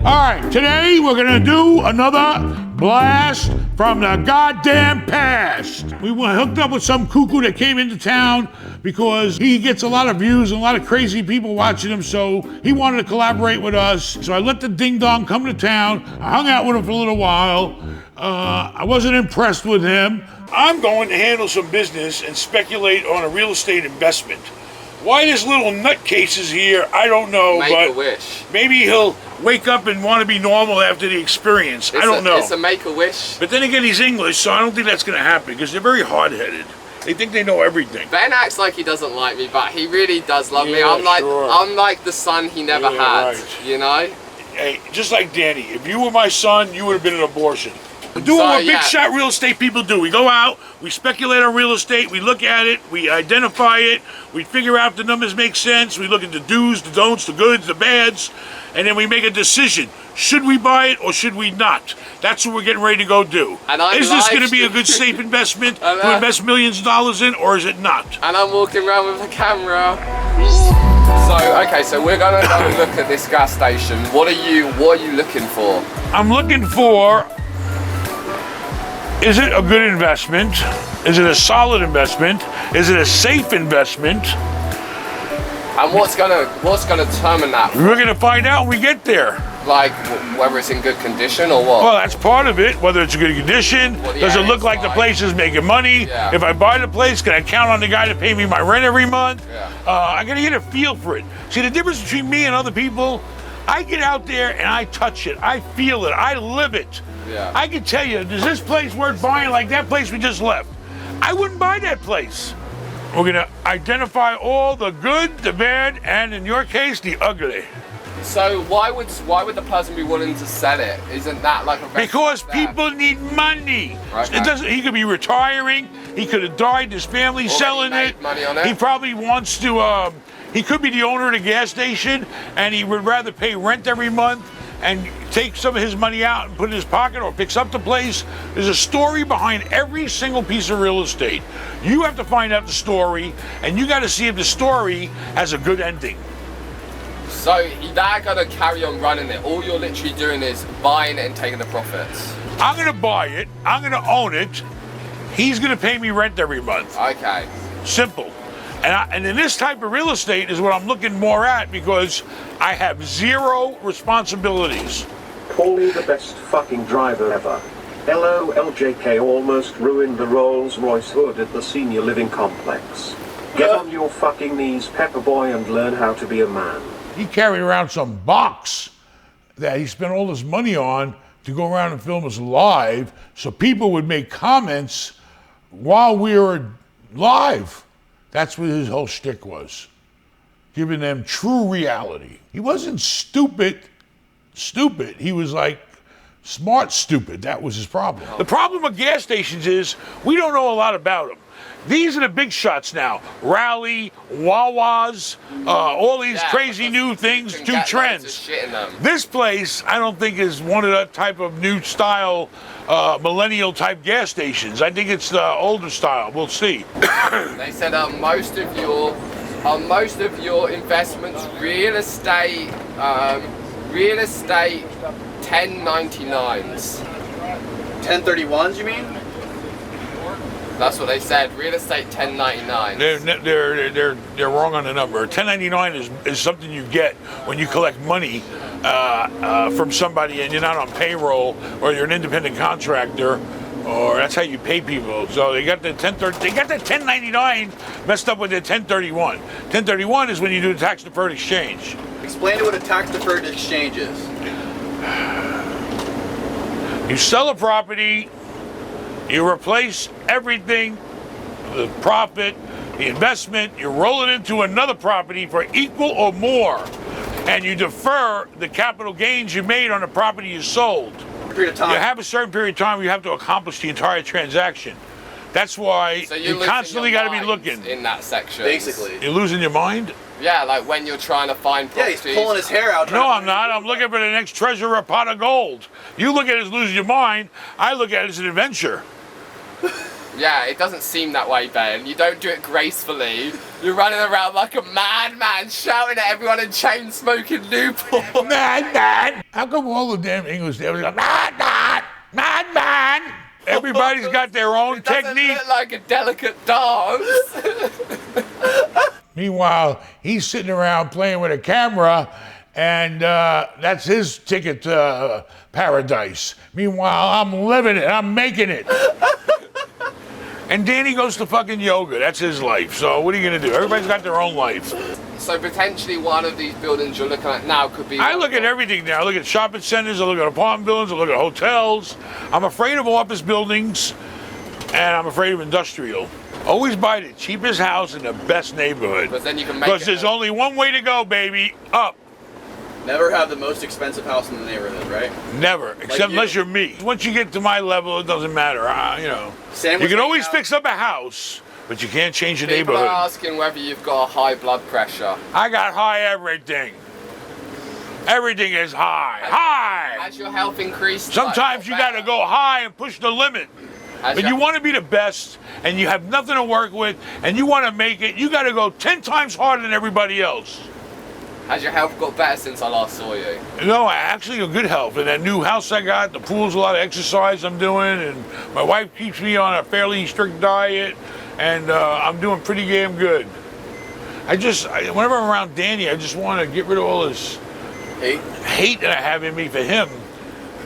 All right, today we're gonna do another blast from the goddamn past. We were hooked up with some cuckoo that came into town because he gets a lot of views and a lot of crazy people watching him, so he wanted to collaborate with us. So I let the ding dong come to town. I hung out with him for a little while. I wasn't impressed with him. I'm going to handle some business and speculate on a real estate investment. Why this little nutcase is here, I don't know, Make a wish. Maybe he'll wake up and want to be normal after the experience. I don't know. It's a make-a-wish. But then again, he's English, so I don't think that's going to happen because they're very hard-headed. They think they know everything. Ben acts like he doesn't like me, but he really does love me. I'm like the son he never had, right. You know? Hey, just like Danny, if you were my son, you would have been an abortion. We're doing what big shot real estate people do. We go out, we speculate on real estate, we look at it, we identify it, we figure out if the numbers make sense, we look at the do's, the don'ts, the goods, the bads, and then we make a decision. Should we buy it or should we not? That's what we're getting ready to go do. Is this going to be a good, safe investment to invest millions of dollars in, or is it not? And I'm walking around with a camera. So, okay, so we're going to go and look at this gas station. What are you looking for? I'm looking for, is it a good investment? Is it a solid investment? Is it a safe investment? And what's gonna determine that? We're gonna find out when we get there. Like whether it's in good condition or what? Well, that's part of it. Whether it's in good condition. Does it look like the place is making money? Yeah. If I buy the place, can I count on the guy to pay me my rent every month? Yeah. I gotta get a feel for it. See, the difference between me and other people, I get out there and I touch it. I feel it. I live it. Yeah. I can tell you, is this place worth buying like that place we just left? I wouldn't buy that place. We're gonna identify all the good, the bad, and in your case, the ugly. So why would the person be willing to sell it? Isn't that like a because people need money. Okay. It doesn't. He could be retiring. He could have died. His family selling it. Money on it. He probably wants to. He could be the owner of the gas station, and he would rather pay rent every month and take some of his money out and put it in his pocket or fix up the place. There's a story behind every single piece of real estate. You have to find out the story, and you got to see if the story has a good ending. So they're gonna carry on running it. All you're literally doing is buying it and taking the profits. I'm gonna buy it. I'm gonna own it. He's gonna pay me rent every month. Okay. Simple. And in this type of real estate is what I'm looking more at because I have zero responsibilities. Call me the best fucking driver ever. LOLJK almost ruined the Rolls-Royce hood at the senior living complex. Get on your fucking knees, Pepperboy, and learn how to be a man. He carried around some box that he spent all his money on to go around and film us live so people would make comments while we were live. That's what his whole shtick was, giving them true reality. He wasn't stupid. He was like smart stupid. That was his problem. The problem with gas stations is we don't know a lot about them. These are the big shots now. Rally, Wawas, all these crazy new things, new trends. This place, I don't think is one of that type of new style, millennial type gas stations. I think it's the older style. We'll see. They said most of your investments, real estate 1099s. 1031s, you mean? That's what they said. Real estate 1099. They're wrong on the number. 1099 is something you get when you collect money from somebody and you're not on payroll or you're an independent contractor, or that's how you pay people. So they got the 1099 messed up with the 1031. 1031 is when you do the tax deferred exchange. Explain to what a tax deferred exchange is. You sell a property. You replace everything, the profit, the investment, you roll it into another property for equal or more, and you defer the capital gains you made on the property you sold. Period of time. You have a certain period of time where you have to accomplish the entire transaction. That's why you constantly got to be looking. In that section. Basically. You're losing your mind? Yeah, like when you're trying to find properties. Yeah, he's pulling his hair out. No, I'm not. I'm looking for the next treasure pot of gold. You look at it as losing your mind. I look at it as an adventure. Yeah, it doesn't seem that way, Ben. You don't do it gracefully. You're running around like a madman, shouting at everyone in chain smoking Newport. Madman! How come all the damn English there was like, madman! Madman! Everybody's got their own It doesn't technique. look like a delicate dance. Meanwhile, he's sitting around playing with a camera, and that's his ticket to paradise. Meanwhile, I'm living it. I'm making it. And Danny goes to fucking yoga. That's his life. So what are you going to do? Everybody's got their own life. So potentially one of these buildings you're looking at now could be... I look at everything now. I look at shopping centers. I look at apartment buildings. I look at hotels. I'm afraid of office buildings, and I'm afraid of industrial. Always buy the cheapest house in the best neighborhood. But then you can make Because it there's only one way to go, baby. Up. Never have the most expensive house in the neighborhood, right? Never, except unless you're me. Once you get to my level, it doesn't matter. You know, Sam you was can always hanging out- fix up a house, but you can't change the People neighborhood. are asking whether you've got a high blood pressure. I got high everything. Everything is high. High. Has your health increased? Sometimes you got to go high and push the limit. But you want to be the best, and you have nothing to work with, and you want to make it, you got to go 10 times harder than everybody else. Has your health got better since I last saw you? No, I actually got good health. In that new house I got, the pool's a lot of exercise I'm doing, and my wife keeps me on a fairly strict diet, and I'm doing pretty damn good. Whenever I'm around Danny, I just want to get rid of all this hate that I have in me for him.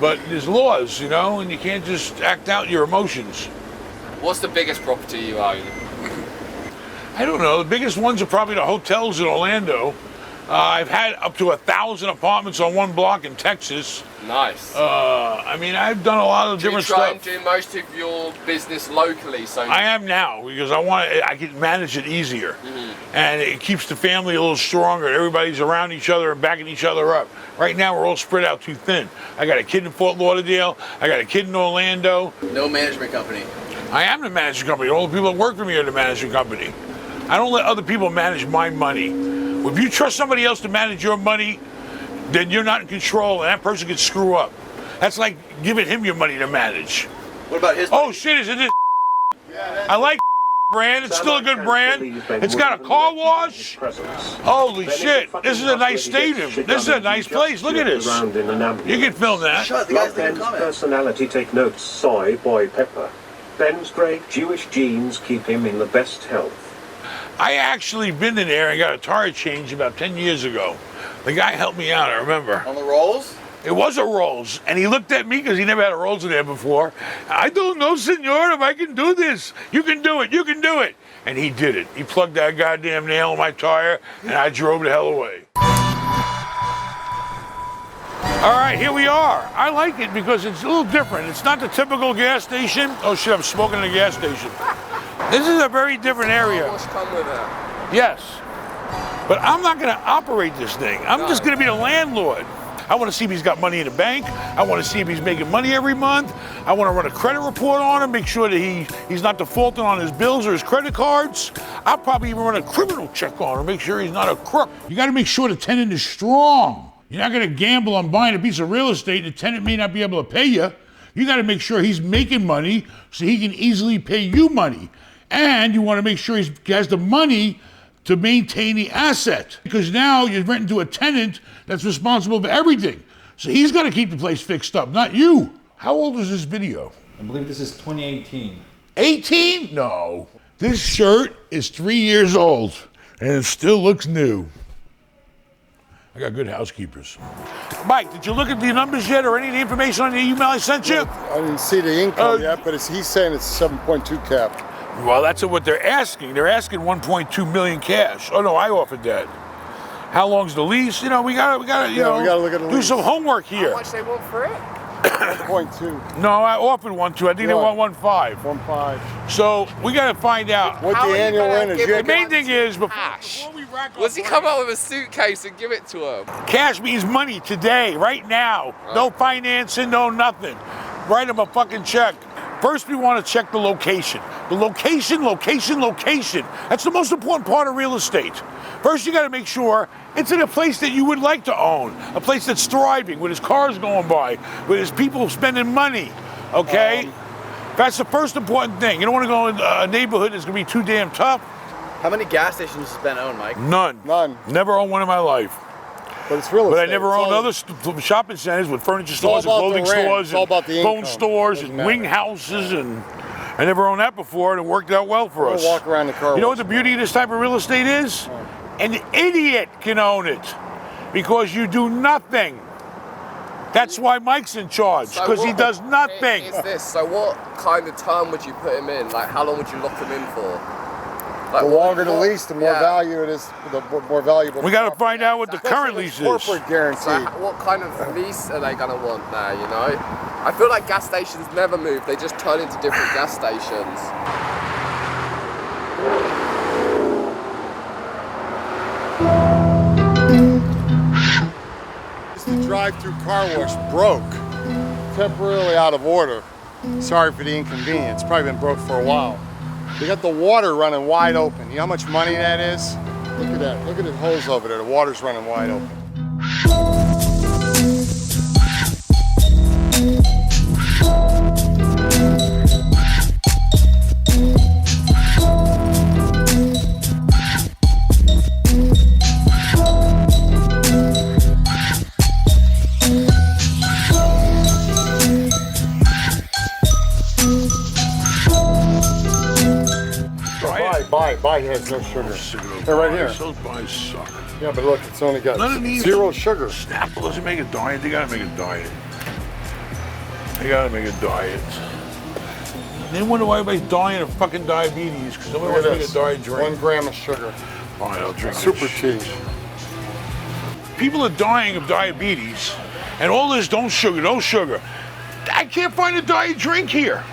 But there's laws, you know, and you can't just act out your emotions. What's the biggest property you own? I don't know. The biggest ones are probably the hotels in Orlando. I've had up to 1,000 apartments on one block in Texas. Nice. I mean, I've done a lot of different Do you try stuff. and do most of your business locally? So I am now because I can manage it easier, and it keeps the family a little stronger. Everybody's around each other and backing each other up. Right now, we're all spread out too thin. I got a kid in Fort Lauderdale. I got a kid in Orlando. No management company. I am the management company. All the people that work for me are the management company. I don't let other people manage my money. If you trust somebody else to manage your money, then you're not in control, and that person could screw up. That's like giving him your money to manage. What about his? Oh shit, is it this? I like brand. It's still a good brand. It's got a car wash. Holy shit, this is a nice stadium. This is a nice place. Look at this. You can film that. Shut the guys leaving Ben's comments. personality take notes, soy boy pepper. Ben's great Jewish genes keep him in the best health. I actually been in there and got a tire change about 10 years ago. The guy helped me out, I remember. On the rolls? It was a Rolls, and he looked at me because he never had a Rolls in there before. I don't know, senor, if I can do this. You can do it, you can do it. And he did it. He plugged that goddamn nail in my tire, and I drove the hell away. All right, here we are. I like it because it's a little different. It's not the typical gas station. Oh shit, I'm smoking in a gas station. This is a very different area. What's come with it? Yes. But I'm not going to operate this thing. I'm just going to be the landlord. I want to see if he's got money in the bank. I want to see if he's making money every month. I want to run a credit report on him, make sure that he's not defaulting on his bills or his credit cards. I'll probably even run a criminal check on him, make sure he's not a crook. You got to make sure the tenant is strong. You're not going to gamble on buying a piece of real estate and the tenant may not be able to pay you. You got to make sure he's making money so he can easily pay you money. And you want to make sure he has the money to maintain the asset. Because now you're renting to a tenant that's responsible for everything. So he's got to keep the place fixed up, not you. How old is this video? I believe this is 2018. 18? No. This shirt is 3 years old and it still looks new. I got good housekeepers. Mike, did you look at the numbers yet or any of the information on the email I sent you? I didn't see the income yet, but he's saying it's 7.2 cap. Well, that's what they're asking. They're asking 1.2 million cash. Oh no, I offered that. How long's the lease? You know, we gotta, we gotta look at the do lease. some homework here. How much they want for it? 1.2, No, I offered 1.2. I think they want 1.5. 1.5. So we gotta find out. What How the are you annual gonna rent is? give The it main thing is before Cash. we rack Does he come up with a suitcase and give it to him? cash means money today, right now. No financing, no nothing. Write him a fucking check. First, we want to check the location. The location. That's the most important part of real estate. First, you got to make sure it's in a place that you would like to own, a place that's thriving, with his cars going by, with his people spending money, okay? That's the first important thing. You don't want to go in a neighborhood that's going to be too damn tough. How many gas stations has Ben owned, Mike? None. None. Never owned one in my life. But it's real But I estate. never It's owned all- other shopping centers with furniture all stores and about the clothing rent. stores It's all and about the phone income. stores Doesn't and wing matter. houses, and I never owned that before, and it worked out well for We'll us. walk around the car You know what wash. the beauty of this type of real estate is? An idiot can own it because you do nothing. That's why Mike's in charge, So because he what- does nothing. Is this? So what kind of term would you put him in? Like, how long would you lock him in for? Like, The longer the what- lease, the more yeah. value it is, the more valuable. We got to find out what the current lease is. Corporate guaranteed. So what kind of lease are they gonna want now, you know? I feel like gas stations never move, they just turn into different gas stations. The drive-through car wash broke, temporarily out of order. Sorry for the inconvenience. Probably been broke for a while. They got the water running wide open. You know how much money that is? Look at that. Look at the hose over there. The water's running wide open. Buy has no sugar. They're right here. Those buys suck. Yeah, but look, it's only got None of these- zero sugar. Snapple doesn't make a diet. They gotta make a diet. They gotta make a diet. They wonder why everybody's dying of fucking diabetes because nobody Look wants to at make a this. diet drink. 1 gram of sugar. Fine, I'll drink Super this. cheap. People are dying of diabetes, and all this don't sugar, no sugar. I can't find a diet drink here.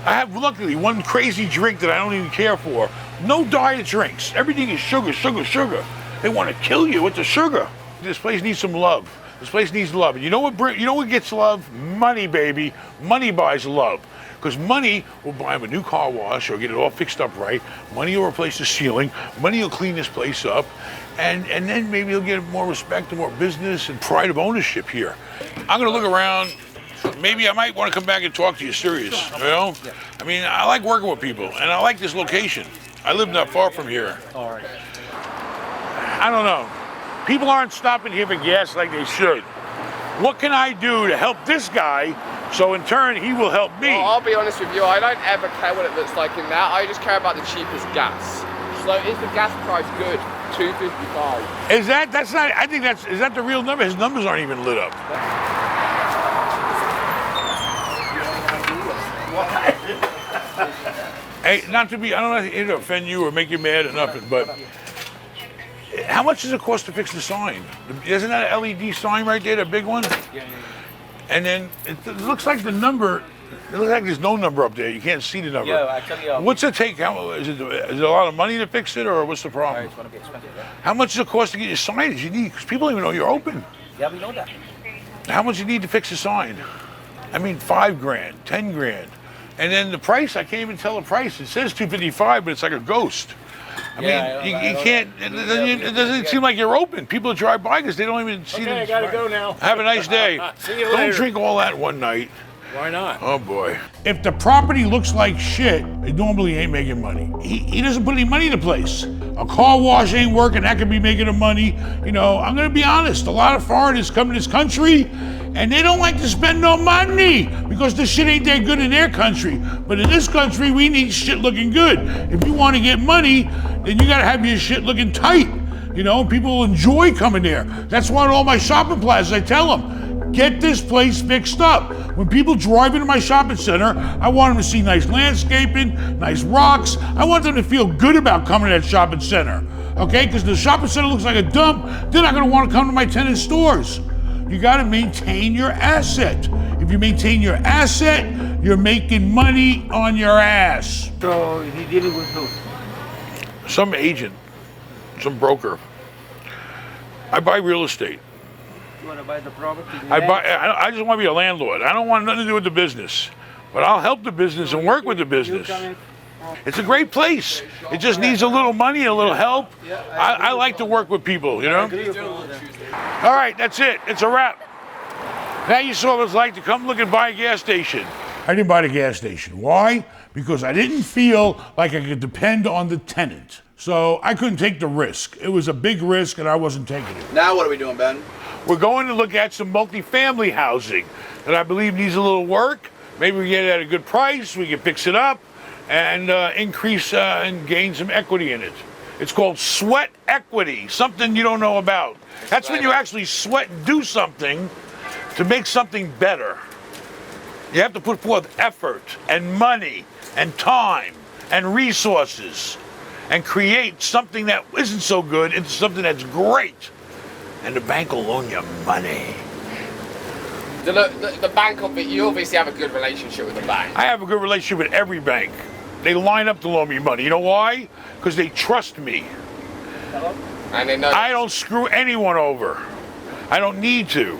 I have luckily one crazy drink that I don't even care for. No diet drinks. Everything is sugar, sugar, sugar. They want to kill you with the sugar. This place needs some love. This place needs love. And you know what gets love? Money, baby. Money buys love. Because money will buy him a new car wash or get it all fixed up right. Money will replace the ceiling. Money will clean this place up. And then maybe he'll get more respect and more business and pride of ownership here. I'm going to look around. Maybe I might want to come back and talk to you serious, you know? I mean, I like working with people, and I like this location. I live not far from here. All right. I don't know. People aren't stopping here for gas like they should. What can I do to help this guy so in turn he will help me? Well, I'll be honest with you, I don't ever care what it looks like in that. I just care about the cheapest gas. So is the gas price good? $2.55. Is that the real number? His numbers aren't even lit up. Hey, not to be, I don't know to offend you or make you mad or nothing, but how much does it cost to fix the sign? Isn't that an LED sign right there, the big one? Yeah. And then it looks like the number, it looks like there's no number up there. You can't see the number. Yeah, actually, What's it take? Is it a lot of money to fix it, or what's the problem? it's gonna be expensive. Yeah, How much does it cost to get your signage you need? Because people don't even know you're open. yeah, we know that. How much you need to fix a sign? I mean, $5,000, $10,000. And then the price, I can't even tell the price. It says $255, but it's like a ghost. I Yeah, mean, I you know can't, it doesn't seem like you're open. People drive by because they don't even see Okay, the I gotta go now. Have a nice day. See you Don't later. drink all that one night. Why not? Oh boy. If the property looks like shit, it normally ain't making money. He doesn't put any money in the place. A car wash ain't working, that could be making him money. You know, I'm gonna be honest, a lot of foreigners come to this country and they don't like to spend no money because the shit ain't that good in their country. But in this country, we need shit looking good. If you wanna get money, then you gotta have your shit looking tight. You know, people will enjoy coming there. That's why at all my shopping plazas, I tell them, get this place fixed up. When people drive into my shopping center, I want them to see nice landscaping, nice rocks. I want them to feel good about coming to that shopping center, okay? Because the shopping center looks like a dump, they're not gonna want to come to my tenant stores. You gotta maintain your asset. If you maintain your asset, you're making money on your ass. So he dealing with who? Some agent, some broker. I buy real estate. You wanna buy the property? I just want to be a landlord. I don't want nothing to do with the business. But I'll help the business and work with the business. It's a great place. It just needs a little money and a little help. I like to work with people, you know? All right, that's it. It's a wrap. Now you saw what it's like to come look and buy a gas station. I didn't buy the gas station. Why? Because I didn't feel like I could depend on the tenant. So I couldn't take the risk. It was a big risk and I wasn't taking it. Now what are we doing, Ben? We're going to look at some multifamily housing that I believe needs a little work. Maybe we get it at a good price, we can fix it up and increase and gain some equity in it. It's called sweat equity, something you don't know about. That's when you actually sweat and do something to make something better. You have to put forth effort and money and time and resources and create something that isn't so good into something that's great. And the bank will loan you money. The bank, you obviously have a good relationship with the bank. I have a good relationship with every bank. They line up to loan me money. You know why? Because they trust me. And they know I don't screw anyone over. I don't need to.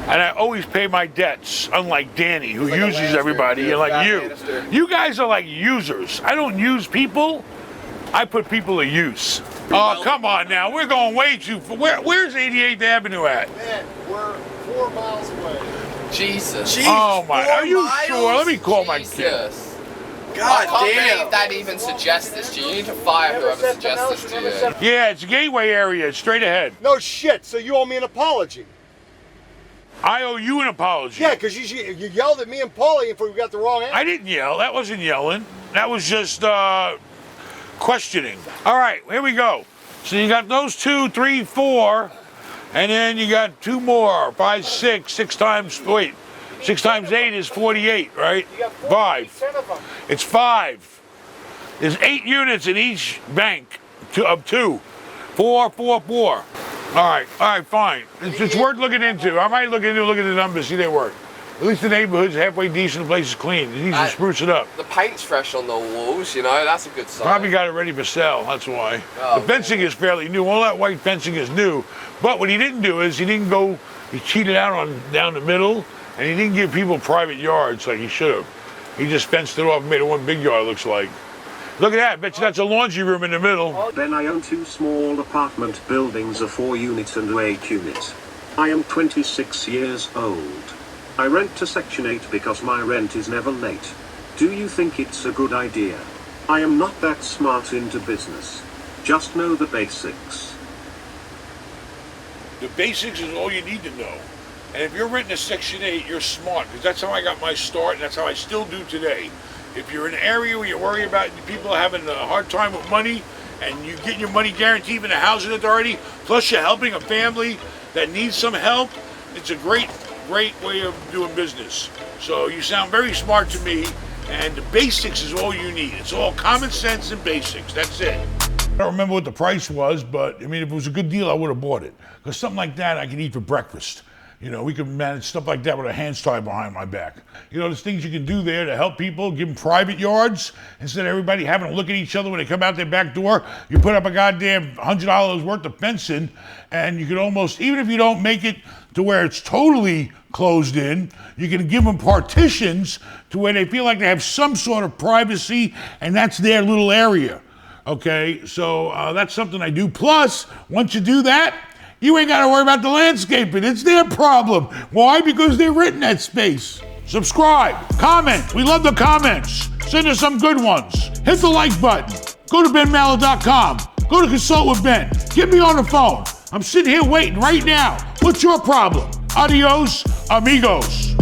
And I always pay my debts, unlike Danny, who like a uses Lannister, everybody, dude, and like fat you. Lannister. You guys are like users. I don't use people. I put people to use. Oh, come on now. We're going way too far. Where's 88th Avenue at? Man, we're 4 miles away. Jesus. Jeez, Oh, my. 4 Are you miles? sure? Let me call my kid. Jesus. God I can't damn. believe that even suggests this to you. You need to fire whoever suggests this to you. Yeah, it's a gateway area. It's straight ahead. No shit, so you owe me an apology. I owe you an apology. Yeah, because you yelled at me and Paulie if we got the wrong answer. I didn't yell. That wasn't yelling. That was just questioning. All right, here we go. So you got those 2, 3, 4, and then you got 2 more. 5, 6. 6 times 8 is 48, right? 5. It's 5. There's 8 units in each bank of 2. 4, 4, 4. All right, fine. It's worth looking into. I might look at the numbers, see they work. At least the neighborhood's halfway decent, the place is clean. It needs to spruce it up. The paint's fresh on the walls, you know, that's a good sign. Probably got it ready for sale, that's why. Oh, The fencing is fairly new. All that white fencing is new. But what he didn't do is he cheated out on down the middle, and he didn't give people private yards like he should have. He just fenced it off and made it one big yard, looks like. Look at that, I bet you that's a laundry room in the middle. Then I own 2 small apartment buildings of 4 units and 8 units. I am 26 years old. I rent to Section 8 because my rent is never late. Do you think it's a good idea? I am not that smart into business. Just know the basics. The basics is all you need to know. And if you're renting a Section 8, you're smart, because that's how I got my start, and that's how I still do today. If you're in an area where you worry about people having a hard time with money, and you get your money guaranteed from the housing authority, plus you're helping a family that needs some help, it's a great way of doing business. So you sound very smart to me, and the basics is all you need. It's all common sense and basics, that's it. I don't remember what the price was, but I mean, if it was a good deal, I would have bought it. Because something like that I can eat for breakfast. You know, we can manage stuff like that with our hands tied behind my back. You know, there's things you can do there to help people, give them private yards. Instead of everybody having to look at each other when they come out their back door, you put up a goddamn $100 worth of fencing, and you can almost, even if you don't make it to where it's totally closed in, you can give them partitions to where they feel like they have some sort of privacy, and that's their little area. Okay, so that's something I do. Plus, once you do that, you ain't got to worry about the landscaping. It's their problem. Why? Because they're renting that space. Subscribe, comment. We love the comments. Send us some good ones. Hit the like button. Go to benmallah.com. Go to consult with Ben. Get me on the phone. I'm sitting here waiting right now. What's your problem? Adios, amigos.